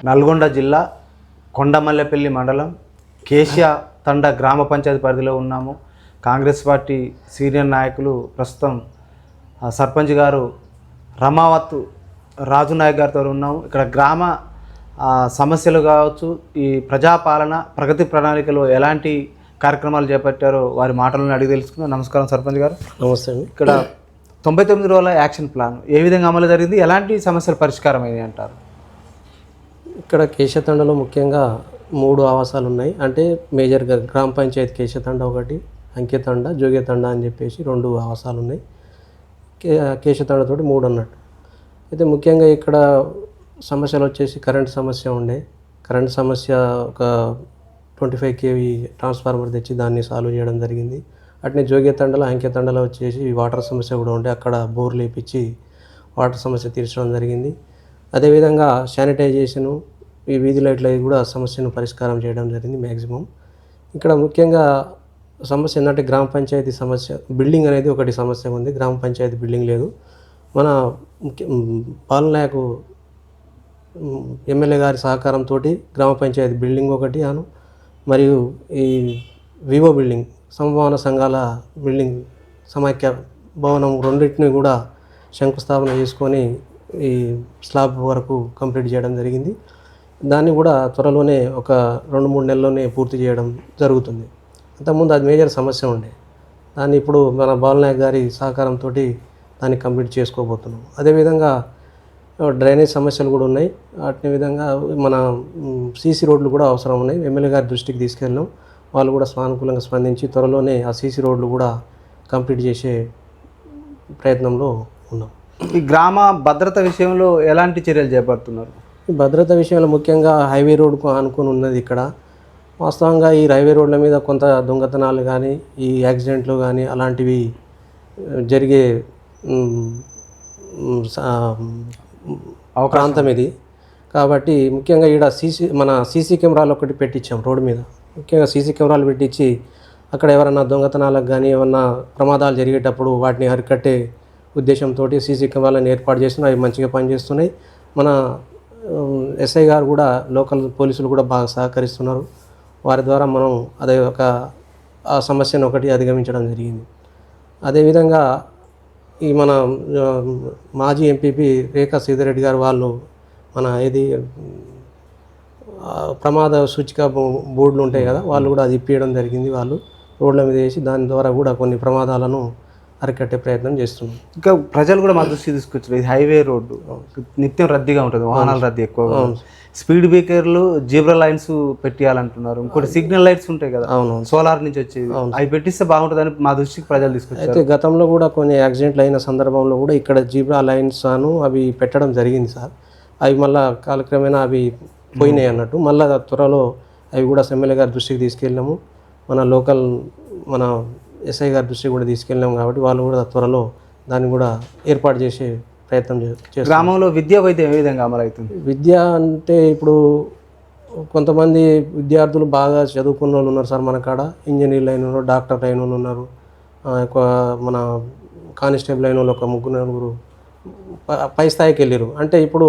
నల్గొండ జిల్లా కొండమల్లెపల్లి మండలం కేశియా తండ గ్రామ పంచాయతీ పరిధిలో ఉన్నాము. కాంగ్రెస్ పార్టీ సీనియర్ నాయకులు ప్రస్తుతం సర్పంచ్ గారు రమావత్ రాజు నాయక్ గారితో ఉన్నాము. ఇక్కడ గ్రామ సమస్యలు కావచ్చు, ఈ ప్రజాపాలన ప్రగతి ప్రణాళికలో ఎలాంటి కార్యక్రమాలు చేపట్టారో వారి మాటలను అడిగి తెలుసుకుందాం. నమస్కారం సర్పంచ్ గారు. నమస్తే అండి. ఇక్కడ 99 రోజుల యాక్షన్ ప్లాన్ ఏ విధంగా అమలు జరిగింది, ఎలాంటి సమస్యలు పరిష్కారం అయ్యాయి అంటారు? ఇక్కడ కేశతండలో ముఖ్యంగా 3 ఆవాసాలు ఉన్నాయి. అంటే మేజర్గా గ్రామ పంచాయతీ కేశతండ ఒకటి, అంకెతండ, జోగేతండ అని చెప్పేసి 2 ఆవాసాలు ఉన్నాయి. కేశతండతోటి 3 అన్నట్టు. అయితే ముఖ్యంగా ఇక్కడ సమస్యలు వచ్చేసి కరెంట్ సమస్య ఉండే. కరెంట్ సమస్య ఒక 25 kV ట్రాన్స్ఫార్మర్ తెచ్చి దాన్ని సాల్వ్ చేయడం జరిగింది. అట్నే జోగేతండలో అంకెతండలో వచ్చేసి వాటర్ సమస్య కూడా ఉండే. అక్కడ బోర్లు వేపించి వాటర్ సమస్య తీర్చడం జరిగింది. అదేవిధంగా శానిటైజేషను, ఈ వీధి లైట్ల కూడా సమస్యను పరిష్కారం చేయడం జరిగింది మ్యాక్సిమం. ఇక్కడ ముఖ్యంగా సమస్య ఏంటంటే గ్రామ పంచాయతీ సమస్య, బిల్డింగ్ అనేది ఒకటి సమస్య ఉంది. గ్రామ పంచాయతీ బిల్డింగ్ లేదు. మన పాలనాయకు ఎమ్మెల్యే గారి సహకారంతో గ్రామ పంచాయతీ బిల్డింగ్ ఒకటి అను, మరియు ఈ వివో బిల్డింగ్, సమభావన సంఘాల బిల్డింగ్, సమైక్య భవనం రెండింటిని కూడా శంకుస్థాపన చేసుకొని ఈ స్లాబ్ వరకు కంప్లీట్ చేయడం జరిగింది. దాన్ని కూడా త్వరలోనే ఒక 2-3 నెలల్లోనే పూర్తి చేయడం జరుగుతుంది. అంతకుముందు అది మేజర్ సమస్య ఉండే. దాన్ని ఇప్పుడు మన బాలనాయక్ గారి సహకారంతో దాన్ని కంప్లీట్ చేసుకోబోతున్నాం. అదేవిధంగా డ్రైనేజ్ సమస్యలు కూడా ఉన్నాయి. అట్నే విధంగా మన సీసీ రోడ్లు కూడా అవసరం ఉన్నాయి. ఎమ్మెల్యే గారి దృష్టికి తీసుకెళ్ళాం. వాళ్ళు కూడా సానుకూలంగా స్పందించి త్వరలోనే ఆ సీసీ రోడ్లు కూడా కంప్లీట్ చేసే ప్రయత్నంలో ఉన్నాం. ఈ గ్రామ భద్రత విషయంలో ఎలాంటి చర్యలు చేపడుతున్నారు? ఈ భద్రత విషయంలో ముఖ్యంగా హైవే రోడ్కు ఆనుకొని ఉన్నది. ఇక్కడ వాస్తవంగా ఈ హైవే రోడ్ల మీద కొంత దొంగతనాలు కానీ, ఈ యాక్సిడెంట్లు కానీ అలాంటివి జరిగే ప్రాంతం ఇది. కాబట్టి ముఖ్యంగా ఈడ మన సీసీ కెమెరాలు ఒకటి పెట్టించాం రోడ్డు మీద. ముఖ్యంగా సీసీ కెమెరాలు పెట్టించి అక్కడ ఎవరన్నా దొంగతనాలకు కానీ ఏమన్నా ప్రమాదాలు జరిగేటప్పుడు వాటిని అరికట్టే ఉద్దేశంతో సీసీ కెమెరాలను ఏర్పాటు చేస్తున్నాయి. అవి మంచిగా పనిచేస్తున్నాయి. మన ఎస్ఐ గారు కూడా, లోకల్ పోలీసులు కూడా బాగా సహకరిస్తున్నారు. వారి ద్వారా మనం ఆ సమస్యను ఒకటి అధిగమించడం జరిగింది. అదేవిధంగా ఈ మన మాజీ ఎంపీపీ రేఖా సీతారెడ్డి గారు వాళ్ళు మన ప్రమాద సూచిక బోర్డులు ఉంటాయి కదా, వాళ్ళు కూడా అది ఇప్పించడం జరిగింది. వాళ్ళు రోడ్ల మీద వేసి దాని ద్వారా కూడా కొన్ని ప్రమాదాలను అరికట్టే ప్రయత్నం చేస్తున్నాం. ఇంకా ప్రజలు కూడా మా దృష్టి తీసుకొచ్చారు. ఇది హైవే రోడ్డు, నిత్యం రద్దీగా ఉంటుంది, వాహనాల రద్దీ ఎక్కువగా. స్పీడ్ బ్రేకర్లు, జీబ్రా లైన్స్ పెట్టాలంటున్నారు. ఇంకోటి సిగ్నల్ లైట్స్ ఉంటాయి కదా, అవును, సోలార్ నుంచి వచ్చేది, అవి పెట్టిస్తే బాగుంటుందని మా దృష్టికి ప్రజలు తీసుకొచ్చారు. అయితే గతంలో కూడా కొన్ని యాక్సిడెంట్లు అయిన సందర్భంలో కూడా ఇక్కడ జీబ్రా లైన్స్ అవి పెట్టడం జరిగింది సార్. అవి మళ్ళీ కాలక్రమేణా అవి పోయినాయి అన్నట్టు. మళ్ళీ త్వరలో అవి కూడా ఎమ్మెల్యే గారి దృష్టికి తీసుకెళ్ళాము. మన ఎస్ఐ గారి దృష్టికి కూడా తీసుకెళ్ళాము. కాబట్టి వాళ్ళు కూడా త్వరలో దాన్ని కూడా ఏర్పాటు చేసే ప్రయత్నం చేస్తారు. గ్రామంలో విద్యా వైద్యం ఏ విధంగా అమలు అవుతుంది? విద్య అంటే ఇప్పుడు కొంతమంది విద్యార్థులు బాగా చదువుకున్న వాళ్ళు ఉన్నారు సార్ మన కాడ. ఇంజనీర్లు అయిన వాళ్ళు, డాక్టర్ అయిన వాళ్ళు ఉన్నారు. మన కానిస్టేబుల్ అయిన వాళ్ళు ఒక 3-4 పై స్థాయికి వెళ్ళారు. అంటే ఇప్పుడు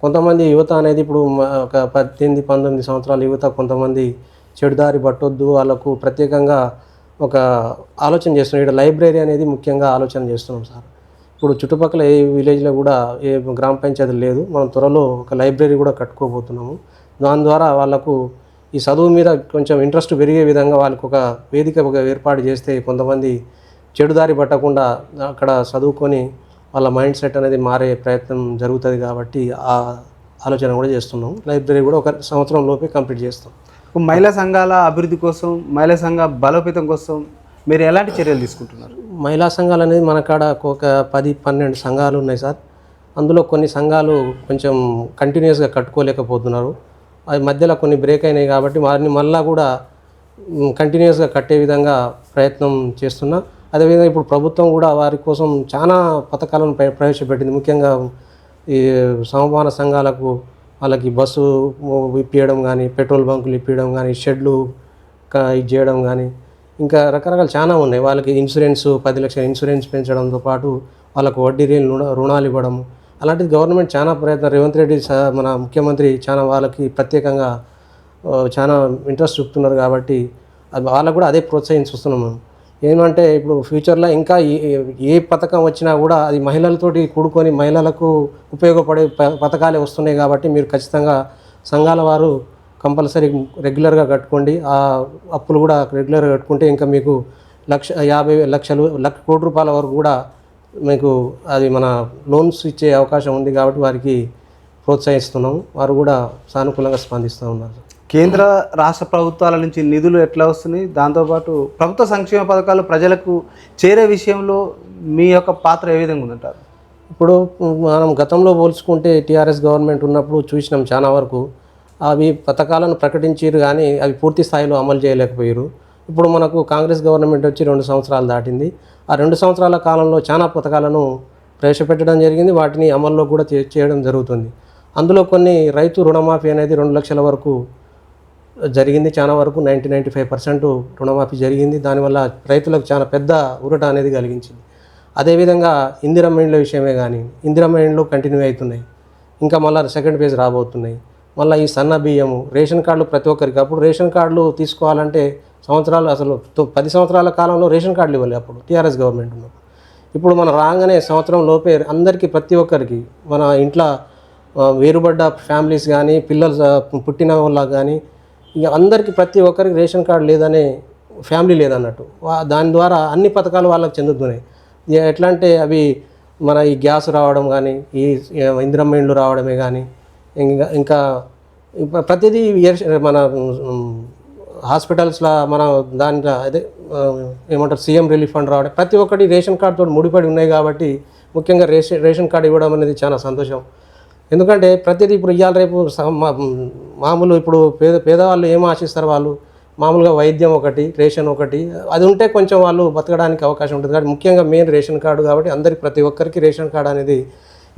కొంతమంది యువత అనేది ఇప్పుడు ఒక 18-19 సంవత్సరాల యువత కొంతమంది చెడుదారి పట్టొద్దు, వాళ్ళకు ప్రత్యేకంగా ఒక ఆలోచన చేస్తున్నాం. ఇక్కడ లైబ్రరీ అనేది ముఖ్యంగా ఆలోచన చేస్తున్నాం సార్. ఇప్పుడు చుట్టుపక్కల ఏ విలేజ్లో కూడా ఏ గ్రామ పంచాయతీ లేదు. మనం త్వరలో ఒక లైబ్రరీ కూడా కట్టుకోబోతున్నాము. దాని ద్వారా వాళ్ళకు ఈ చదువు మీద కొంచెం ఇంట్రెస్ట్ పెరిగే విధంగా వాళ్ళకు ఒక వేదిక ఏర్పాటు చేస్తే కొంతమంది చెడుదారి పట్టకుండా అక్కడ చదువుకొని వాళ్ళ మైండ్ సెట్ అనేది మారే ప్రయత్నం జరుగుతుంది. కాబట్టి ఆ ఆలోచన కూడా చేస్తున్నాం. లైబ్రరీ కూడా 1 సంవత్సరం లోపే కంప్లీట్ చేస్తాం. మహిళా సంఘాల అభివృద్ధి కోసం, మహిళా సంఘ బలోపేతం కోసం మీరు ఎలాంటి చర్యలు తీసుకుంటున్నారు? మహిళా సంఘాలు అనేది మన కాడ ఒక 10-12 సంఘాలు ఉన్నాయి సార్. అందులో కొన్ని సంఘాలు కొంచెం కంటిన్యూస్గా కట్టుకోలేకపోతున్నారు. అవి మధ్యలో కొన్ని బ్రేక్ అయినాయి. కాబట్టి వారిని మళ్ళీ కూడా కంటిన్యూస్గా కట్టే విధంగా ప్రయత్నం చేస్తున్నా. అదేవిధంగా ఇప్పుడు ప్రభుత్వం కూడా వారి కోసం చాలా పథకాలను ప్రవేశపెట్టింది. ముఖ్యంగా ఈ సమభావన సంఘాలకు వాళ్ళకి బస్సు ఇప్పించడం కానీ, పెట్రోల్ బంకులు ఇప్పించడం కానీ, షెడ్లు ఇది చేయడం కానీ, ఇంకా రకరకాలు చాలా ఉన్నాయి. వాళ్ళకి ఇన్సూరెన్స్ 10 లక్షల ఇన్సూరెన్స్ పెంచడంతో పాటు వాళ్ళకు వడ్డీ రుణాలు ఇవ్వడం, అలాంటిది గవర్నమెంట్ చాలా ప్రయత్నం, రేవంత్ రెడ్డి మన ముఖ్యమంత్రి చాలా వాళ్ళకి ప్రత్యేకంగా చాలా ఇంట్రెస్ట్ చూపుతున్నారు కాబట్టి వాళ్ళకు కూడా అదే ప్రోత్సహించుస్తున్నాం మనం. ఏమంటే ఇప్పుడు ఫ్యూచర్లో ఇంకా ఏ పథకం వచ్చినా కూడా అది మహిళలతోటి కూడుకొని మహిళలకు ఉపయోగపడే పథకాలే వస్తున్నాయి కాబట్టి మీరు ఖచ్చితంగా సంఘాల వారు కంపల్సరీ రెగ్యులర్గా కట్టుకోండి. ఆ అప్పులు కూడా రెగ్యులర్గా కట్టుకుంటే ఇంకా మీకు 1,50,00,000 కోటి రూపాయల వరకు కూడా మీకు అది మన లోన్స్ ఇచ్చే అవకాశం ఉంది కాబట్టి వారికి ప్రోత్సహిస్తున్నాం. వారు కూడా సానుకూలంగా స్పందిస్తూ ఉన్నారు. కేంద్ర రాష్ట్ర ప్రభుత్వాల నుంచి నిధులు ఎట్లా వస్తున్నాయి, దాంతోపాటు ప్రభుత్వ సంక్షేమ పథకాలు ప్రజలకు చేరే విషయంలో మీ యొక్క పాత్ర ఏ విధంగా ఉందంటారు? ఇప్పుడు మనం గతంలో పోల్చుకుంటే టీఆర్ఎస్ గవర్నమెంట్ ఉన్నప్పుడు చూసినాం చాలా వరకు అవి పథకాలను ప్రకటించారు కానీ అవి పూర్తి స్థాయిలో అమలు చేయలేకపోయారు. ఇప్పుడు మనకు కాంగ్రెస్ గవర్నమెంట్ వచ్చి 2 సంవత్సరాలు దాటింది. ఆ 2 సంవత్సరాల కాలంలో చాలా పథకాలను ప్రవేశపెట్టడం జరిగింది, వాటిని అమల్లో కూడా చేయడం జరుగుతుంది. అందులో కొన్ని రైతు రుణమాఫీ అనేది 2 లక్షల వరకు జరిగింది. చాలా వరకు 95% రుణమాఫీ జరిగింది. దానివల్ల రైతులకు చాలా పెద్ద ఊరట అనేది కలిగించింది. అదేవిధంగా ఇందిరమ్మ ఇండ్ల విషయమే కానీ ఇందిరమ్మ ఇండ్లు కంటిన్యూ అవుతున్నాయి, ఇంకా మళ్ళీ సెకండ్ ఫేజ్ రాబోతున్నాయి. మళ్ళీ ఈ సన్న బియ్యము, రేషన్ కార్డులు ప్రతి ఒక్కరికి. అప్పుడు రేషన్ కార్డులు తీసుకోవాలంటే సంవత్సరాలు, అసలు 10 సంవత్సరాల కాలంలో రేషన్ కార్డులు ఇవ్వాలి అప్పుడు టీఆర్ఎస్ గవర్నమెంట్ ఉన్నప్పుడు. ఇప్పుడు మన రాగానే సంవత్సరం లోపే అందరికీ ప్రతి ఒక్కరికి మన ఇంట్లో వేరుపడ్డ ఫ్యామిలీస్ కానీ పిల్లలు పుట్టిన వాళ్ళకి కానీ ఇక అందరికీ ప్రతి ఒక్కరికి రేషన్ కార్డు లేదనే ఫ్యామిలీ లేదన్నట్టు. దాని ద్వారా అన్ని పథకాలు వాళ్ళకి చెందుతున్నాయి. ఎట్లా అంటే అవి మన ఈ గ్యాస్ రావడం కానీ ఈ ఇందిరమ్మ ఇండ్లు రావడమే కానీ ఇంకా ప్రతిదీ మన హాస్పిటల్స్లో మన దాంట్లో అదే ఏమంటారు సీఎం రిలీఫ్ ఫండ్ రావడం ప్రతి ఒక్కటి రేషన్ కార్డుతో ముడిపడి ఉన్నాయి కాబట్టి ముఖ్యంగా రేషన్ కార్డు ఇవ్వడం అనేది చాలా సంతోషం. ఎందుకంటే ప్రతిదీ ఇప్పుడు ఇవాళ రేపు మామూలు ఇప్పుడు పేదవాళ్ళు ఏం ఆశిస్తారు, వాళ్ళు మామూలుగా వైద్యం ఒకటి, రేషన్ ఒకటి, అది ఉంటే కొంచెం వాళ్ళు బతకడానికి అవకాశం ఉంటుంది. కాబట్టి ముఖ్యంగా మెయిన్ రేషన్ కార్డు కాబట్టి అందరికి ప్రతి ఒక్కరికి రేషన్ కార్డు అనేది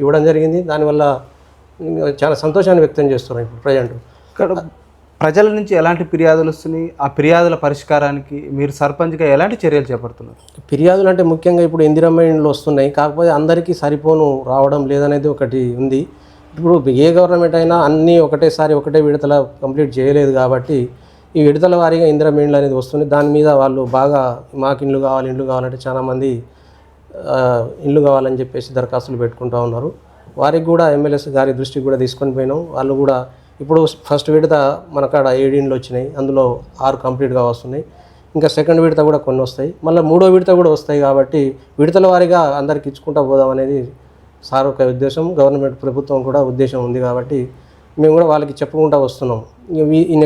ఇవ్వడం జరిగింది. దానివల్ల చాలా సంతోషాన్ని వ్యక్తం చేస్తున్నాం. ఇప్పుడు ప్రజెంట్ ఇక్కడ ప్రజల నుంచి ఎలాంటి ఫిర్యాదులు వస్తున్నాయి, ఆ ఫిర్యాదుల పరిష్కారానికి మీరు సర్పంచ్గా ఎలాంటి చర్యలు చేపడుతున్నారు? ఫిర్యాదులు అంటే ముఖ్యంగా ఇప్పుడు ఇందిరమ్మ ఇండ్లు వస్తున్నాయి, కాకపోతే అందరికీ సరిపోను రావడం లేదనేది ఒకటి ఉంది. ఇప్పుడు ఏ గవర్నమెంట్ అయినా అన్నీ ఒకటే విడతల కంప్లీట్ చేయలేదు కాబట్టి ఈ విడతల వారీగా ఇందిరమ్మ ఇండ్లు అనేది వస్తుంది. దాని మీద వాళ్ళు బాగా మాకు ఇండ్లు కావాలంటే చాలామంది ఇండ్లు కావాలని చెప్పేసి దరఖాస్తులు పెట్టుకుంటూ ఉన్నారు. వారికి కూడా ఎమ్మెల్యేస్ గారి దృష్టికి కూడా తీసుకొని పోయినాం. వాళ్ళు కూడా ఇప్పుడు ఫస్ట్ విడత మన కాడ 7 ఇండ్లు వచ్చినాయి, అందులో 6 కంప్లీట్గా వస్తున్నాయి. ఇంకా సెకండ్ విడత కూడా కొన్ని వస్తాయి, మళ్ళీ 3వ విడత కూడా వస్తాయి. కాబట్టి విడతల వారీగా అందరికి ఇచ్చుకుంటూ పోదాం అనేది సార్ ఒక ఉద్దేశం, గవర్నమెంట్ ప్రభుత్వం కూడా ఉద్దేశం ఉంది. కాబట్టి మేము కూడా వాళ్ళకి చెప్పుకుంటూ వస్తున్నాం, ఈ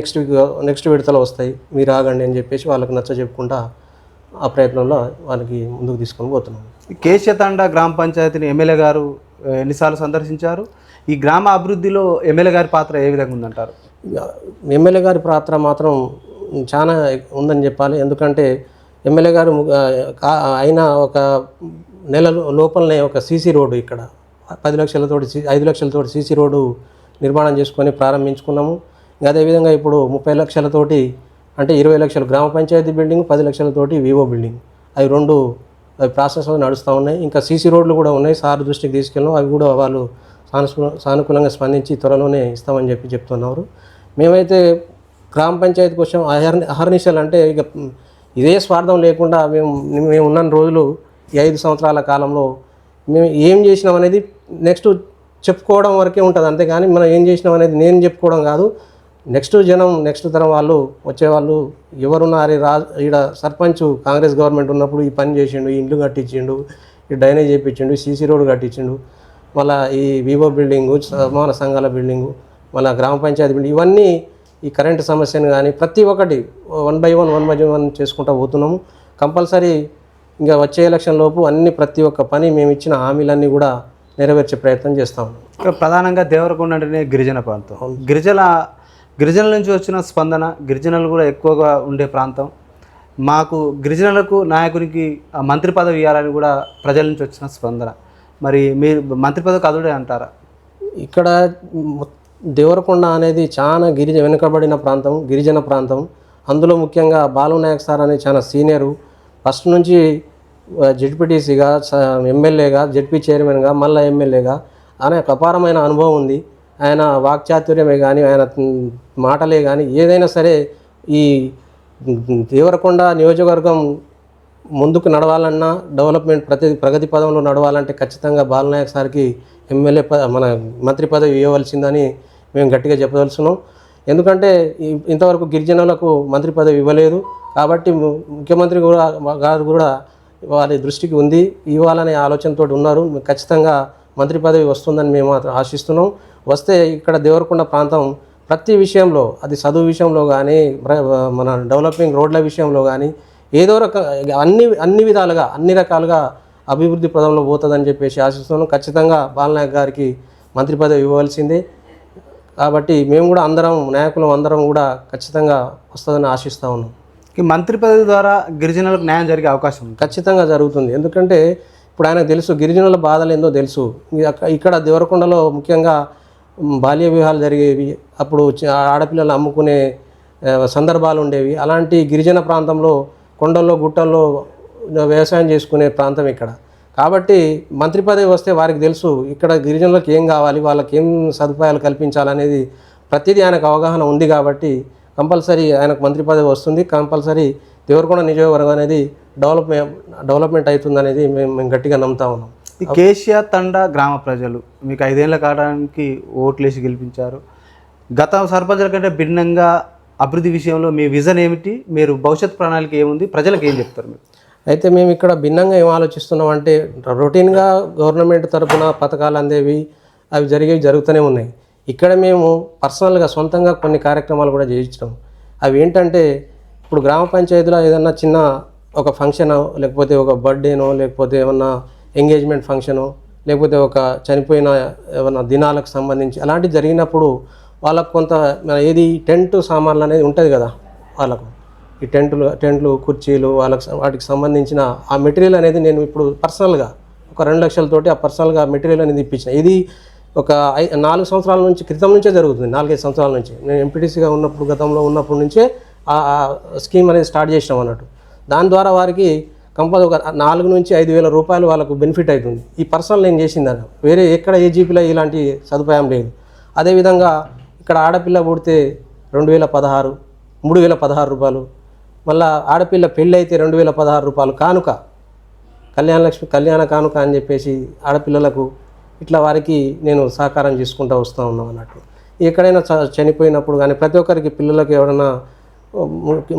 నెక్స్ట్ విడతలో వస్తాయి, మీరు ఆగండి అని చెప్పేసి వాళ్ళకి నచ్చ చెప్పుకుంటా ఆ ప్రయత్నంలో వాళ్ళకి ముందుకు తీసుకొని పోతున్నాం. కేశతండ గ్రామ పంచాయతీని ఎమ్మెల్యే గారు ఎన్నిసార్లు సందర్శించారు? ఈ గ్రామ అభివృద్ధిలో ఎమ్మెల్యే గారి పాత్ర ఏ విధంగా ఉందంటారు? ఎమ్మెల్యే గారి పాత్ర మాత్రం చాలా ఉందని చెప్పాలి. ఎందుకంటే ఎమ్మెల్యే గారు అయినా ఒక నెల లోపలనే ఒక సీసీ రోడ్డు ఇక్కడ 5 లక్షలతోటి సీసీ రోడ్డు నిర్మాణం చేసుకొని ప్రారంభించుకున్నాము. అదేవిధంగా ఇప్పుడు 30 లక్షలతోటి అంటే 20 లక్షలు గ్రామ పంచాయతీ బిల్డింగ్, 10 లక్షలతోటి వివో బిల్డింగ్, అవి 2 ప్రాసెస్లో నడుస్తూ ఉన్నాయి. ఇంకా సీసీ రోడ్లు కూడా ఉన్నాయి, సార్ దృష్టికి తీసుకెళ్ళాం. అవి కూడా వాళ్ళు సానుకూలంగా స్పందించి త్వరలోనే ఇస్తామని చెప్తున్నారు. మేమైతే గ్రామ పంచాయతీ కోసం అహర్నిశలు అంటే ఇక ఇదే స్వార్థం లేకుండా మేము ఉన్న రోజులు ఈ 5 సంవత్సరాల కాలంలో మేము ఏం చేసినాం అనేది నెక్స్ట్ చెప్పుకోవడం వరకే ఉంటుంది. అంతేగాని మనం ఏం చేసినాం అనేది నేను చెప్పుకోవడం కాదు. నెక్స్ట్ తరం వాళ్ళు వచ్చేవాళ్ళు ఎవరున్నారు, ఈడ సర్పంచ్ కాంగ్రెస్ గవర్నమెంట్ ఉన్నప్పుడు ఈ పని చేసిండు, ఈ ఇండ్లు కట్టించిండు, ఈ డ్రైనేజ్ చేయించిండు, సీసీ రోడ్డు కట్టించిండు, మళ్ళీ ఈ వివో బిల్డింగు, సమాన సంఘాల బిల్డింగు, మళ్ళీ గ్రామ పంచాయతీ బిల్డింగ్, ఇవన్నీ ఈ కరెంటు సమస్యను కానీ ప్రతి ఒక్కటి 1 by 1 చేసుకుంటూ పోతున్నాము. కంపల్సరీ ఇంకా వచ్చే ఎలక్షన్ లోపు ప్రతి ఒక్క పని మేము ఇచ్చిన హామీలన్నీ కూడా నెరవేర్చే ప్రయత్నం చేస్తాము. ప్రధానంగా దేవరకొండ అంటేనే గిరిజన ప్రాంతం, గిరిజనుల నుంచి వచ్చిన స్పందన, గిరిజనులు కూడా ఎక్కువగా ఉండే ప్రాంతం. మాకు గిరిజనులకు నాయకునికి మంత్రి పదవి ఇవ్వాలని కూడా ప్రజల నుంచి వచ్చిన స్పందన. మరి మీరు మంత్రి పదవి కదుడే అంటారా? ఇక్కడ దేవరకొండ అనేది చాలా వెనుకబడిన ప్రాంతం, గిరిజన ప్రాంతం. అందులో ముఖ్యంగా బాలు నాయక్ సార్ అనేది చాలా సీనియరు, ఫస్ట్ నుంచి జెడ్పీటీసీగా, ఎమ్మెల్యేగా, జెడ్పీ చైర్మన్గా, మళ్ళీ ఎమ్మెల్యేగా, ఆయనకు అపారమైన అనుభవం ఉంది. ఆయన వాక్చాతుర్యమే కానీ, ఆయన మాటలే కానీ, ఏదైనా సరే ఈ దేవరకొండ నియోజకవర్గం ముందుకు నడవాలన్నా, డెవలప్మెంట్ ప్రగతి పదంలో నడవాలంటే ఖచ్చితంగా బాలనాయక్ సార్కి ఎమ్మెల్యే మన మంత్రి పదవి ఇవ్వవలసిందని మేము గట్టిగా చెప్పదలుచున్నాం. ఎందుకంటే ఇంతవరకు గిరిజనులకు మంత్రి పదవి ఇవ్వలేదు కాబట్టి ముఖ్యమంత్రి గారు కూడా వారి దృష్టికి ఉంది, ఇవ్వాలనే ఆలోచనతో ఉన్నారు. ఖచ్చితంగా మంత్రి పదవి వస్తుందని మేము ఆశిస్తున్నాం. వస్తే ఇక్కడ దేవరకొండ ప్రాంతం ప్రతి విషయంలో, అది చదువు విషయంలో కానీ, మన డెవలపింగ్ రోడ్ల విషయంలో కానీ, ఏదో అన్ని విధాలుగా అన్ని రకాలుగా అభివృద్ధి పదంలో పోతుందని చెప్పేసి ఆశిస్తున్నాం. ఖచ్చితంగా బాలనాయక్ గారికి మంత్రి పదవి ఇవ్వవలసిందే. కాబట్టి మేము కూడా నాయకులం అందరం కూడా ఖచ్చితంగా వస్తుందని ఆశిస్తూ ఉన్నాం. ఈ మంత్రి పదవి ద్వారా గిరిజనులకు న్యాయం జరిగే అవకాశం ఉంది. ఖచ్చితంగా జరుగుతుంది. ఎందుకంటే ఇప్పుడు ఆయనకు తెలుసు గిరిజనుల బాధలు ఏందో తెలుసు. ఇక్కడ దేవరకొండలో ముఖ్యంగా బాల్య వివాహాలు జరిగేవి, అప్పుడు ఆడపిల్లలు అమ్ముకునే సందర్భాలు ఉండేవి. అలాంటి గిరిజన ప్రాంతంలో కొండల్లో గుట్టల్లో వ్యవసాయం చేసుకునే ప్రాంతం ఇక్కడ. కాబట్టి మంత్రి పదవి వస్తే వారికి తెలుసు ఇక్కడ గిరిజనులకు ఏం కావాలి, వాళ్ళకి ఏం సదుపాయాలు కల్పించాలనేది ప్రతిదీ ఆయనకు అవగాహన ఉంది. కాబట్టి కంపల్సరీ ఆయనకు మంత్రి పదవి వస్తుంది. కంపల్సరీ దేవరకొండ నియోజకవర్గం అనేది డెవలప్మెంట్ అవుతుందనేది మేము గట్టిగా నమ్ముతా ఉన్నాం. ఈ కేసీఆర్ తండా గ్రామ ప్రజలు మీకు 5 ఏళ్ల కాలానికి ఓట్లేసి గెలిపించారు. గత సర్పంచుల కంటే భిన్నంగా అభివృద్ధి విషయంలో మీ విజన్ ఏమిటి, మీరు భవిష్యత్ ప్రణాళిక ఏముంది, ప్రజలకు ఏం చెప్తారు మీరు? అయితే మేము ఇక్కడ భిన్నంగా ఏం ఆలోచిస్తున్నాం అంటే, రొటీన్గా గవర్నమెంట్ తరఫున పథకాలు అందేవి అవి జరుగుతూనే ఉన్నాయి. ఇక్కడ మేము పర్సనల్గా సొంతంగా కొన్ని కార్యక్రమాలు కూడా చేయించడం. అవి ఏంటంటే, ఇప్పుడు గ్రామ పంచాయతీలో ఏదన్నా చిన్న ఒక ఫంక్షనో, లేకపోతే ఒక బర్త్డేనో, లేకపోతే ఏమన్నా ఎంగేజ్మెంట్ ఫంక్షనో, లేకపోతే ఒక చనిపోయిన ఏమన్నా దినాలకు సంబంధించి అలాంటివి జరిగినప్పుడు వాళ్ళకు కొంత ఏది టెంట్ సామాన్లు అనేది ఉంటుంది కదా, వాళ్ళకు ఈ టెంట్లు కుర్చీలు వాటికి సంబంధించిన ఆ మెటీరియల్ అనేది నేను ఇప్పుడు పర్సనల్గా ఒక 2 లక్షలతోటి ఆ పర్సనల్గా మెటీరియల్ అనేది ఇప్పించిన. ఇది ఒక 4 సంవత్సరాల నుంచి క్రితం నుంచే జరుగుతుంది. 4-5 సంవత్సరాల నుంచి నేను ఎంపీటీసీగా ఉన్నప్పుడు, గతంలో ఉన్నప్పటి నుంచే ఆ స్కీమ్ అనేది స్టార్ట్ చేసినాం అన్నట్టు. దాని ద్వారా వారికి కంపల్సరీ ఒక 4 నుంచి 5 వేల రూపాయలు వాళ్ళకు బెనిఫిట్ అవుతుంది. ఈ పర్సనల్ నేను చేసిందని వేరే ఎక్కడ ఏజీపీలో ఇలాంటి సదుపాయం లేదు. అదేవిధంగా ఇక్కడ ఆడపిల్ల పుడితే 2016, 3016 రూపాయలు, మళ్ళీ ఆడపిల్ల పెళ్ళి అయితే 2016 రూపాయలు కానుక, కళ్యాణ కానుక అని చెప్పేసి ఆడపిల్లలకు ఇట్లా వారికి నేను సహకారం చేసుకుంటూ వస్తూ ఉన్నాం అన్నట్టు. ఎక్కడైనా చనిపోయినప్పుడు కానీ ప్రతి ఒక్కరికి పిల్లలకు ఎవరైనా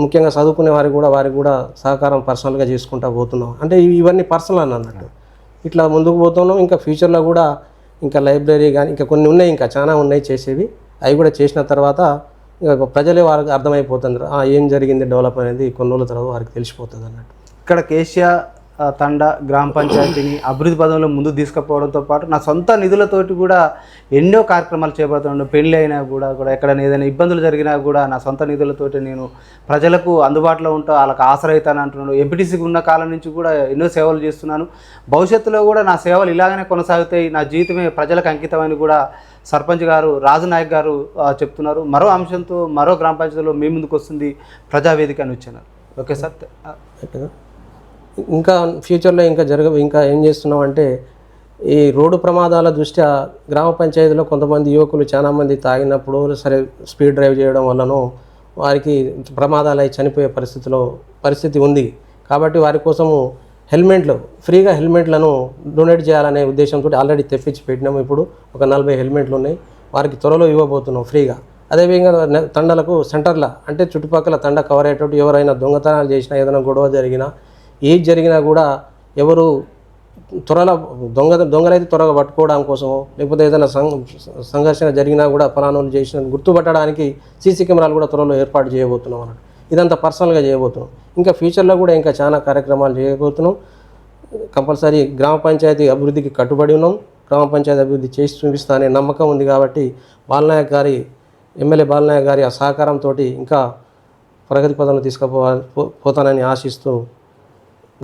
ముఖ్యంగా చదువుకునే వారికి కూడా సహకారం పర్సనల్గా చేసుకుంటూ పోతున్నాం. అంటే ఇవన్నీ పర్సనల్ అన్నట్టు. ఇట్లా ముందుకు పోతున్నాం. ఇంకా ఫ్యూచర్లో కూడా ఇంకా లైబ్రరీ కానీ ఇంకా కొన్ని ఉన్నాయి, ఇంకా చాలా ఉన్నాయి చేసేవి. అవి కూడా చేసిన తర్వాత ఇంకా ప్రజలే వారికి అర్థమైపోతుంది ఏం జరిగింది డెవలప్ అనేది కొన్ని రోజుల తర్వాత వారికి తెలిసిపోతుంది అన్నట్టు. ఇక్కడ కేసీఆర్ తండా గ్రామ పంచాయతీని అభివృద్ధి పదంలో ముందుకు తీసుకుపోవడంతో పాటు నా సొంత నిధులతోటి కూడా ఎన్నో కార్యక్రమాలు చేపడుతున్నాను. పెళ్ళి అయినా కూడా ఎక్కడైనా ఏదైనా ఇబ్బందులు జరిగినా కూడా నా సొంత నిధులతోటి నేను ప్రజలకు అందుబాటులో ఉంటా, వాళ్ళకి ఆశ్రయితాను అంటున్నాను. ఎంపీటీసీకి ఉన్న కాలం నుంచి కూడా ఎన్నో సేవలు చేస్తున్నాను. భవిష్యత్తులో కూడా నా సేవలు ఇలాగనే కొనసాగుతాయి, నా జీవితమే ప్రజలకు అంకితమని కూడా సర్పంచ్ గారు రాజునాయక్ గారు చెప్తున్నారు. మరో అంశంతో మరో గ్రామ పంచాయతీలో మీ ముందుకు వస్తుంది ప్రజావేదిక అని వచ్చాను. Okay sir. ఇంకా ఫ్యూచర్లో ఇంకా ఏం చేస్తున్నాం అంటే, ఈ రోడ్డు ప్రమాదాల దృష్ట్యా గ్రామ పంచాయతీలో కొంతమంది యువకులు చాలామంది తాగినప్పుడు సరే స్పీడ్ డ్రైవ్ చేయడం వల్లనో వారికి ప్రమాదాలు అయి చనిపోయే పరిస్థితి ఉంది. కాబట్టి వారి కోసము ఫ్రీగా హెల్మెట్లను డొనేట్ చేయాలనే ఉద్దేశంతో ఆల్రెడీ తెప్పించి పెట్టినాము. ఇప్పుడు ఒక 40 హెల్మెట్లు ఉన్నాయి, వారికి త్వరలో ఇవ్వబోతున్నాం ఫ్రీగా. అదేవిధంగా తండలకు సెంటర్ల అంటే చుట్టుపక్కల తండ కవర్ అయ్యేటట్టు ఎవరైనా దొంగతనాలు చేసినా, ఏదైనా గొడవ జరిగినా, ఏది జరిగినా కూడా ఎవరు దొంగలైతే త్వరగా పట్టుకోవడం కోసమో, లేకపోతే ఏదైనా సంఘర్షణ జరిగినా కూడా ఫలానాలు చేసిన గుర్తుపట్టడానికి సీసీ కెమెరాలు కూడా త్వరలో ఏర్పాటు చేయబోతున్నాం అన్నట్టు. ఇదంతా పర్సనల్గా చేయబోతున్నాం. ఇంకా ఫ్యూచర్లో కూడా ఇంకా చాలా కార్యక్రమాలు చేయబోతున్నాం. కంపల్సరీ గ్రామ పంచాయతీ అభివృద్ధికి కట్టుబడి ఉన్నాం. గ్రామ పంచాయతీ అభివృద్ధి చేసి చూపిస్తా అనే నమ్మకం ఉంది. కాబట్టి ఎమ్మెల్యే బాలనాయక్ గారి ఆ సహకారంతో ఇంకా ప్రగతి పదంలో తీసుకుపోతానని ఆశిస్తూ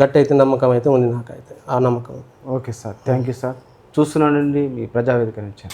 గట్టి అయితే నమ్మకం అయితే ఉంది నాకైతే, ఆ నమ్మకం. Okay sir, thank you sir. చూస్తున్నానండి మీ ప్రజావేదిక నుంచి.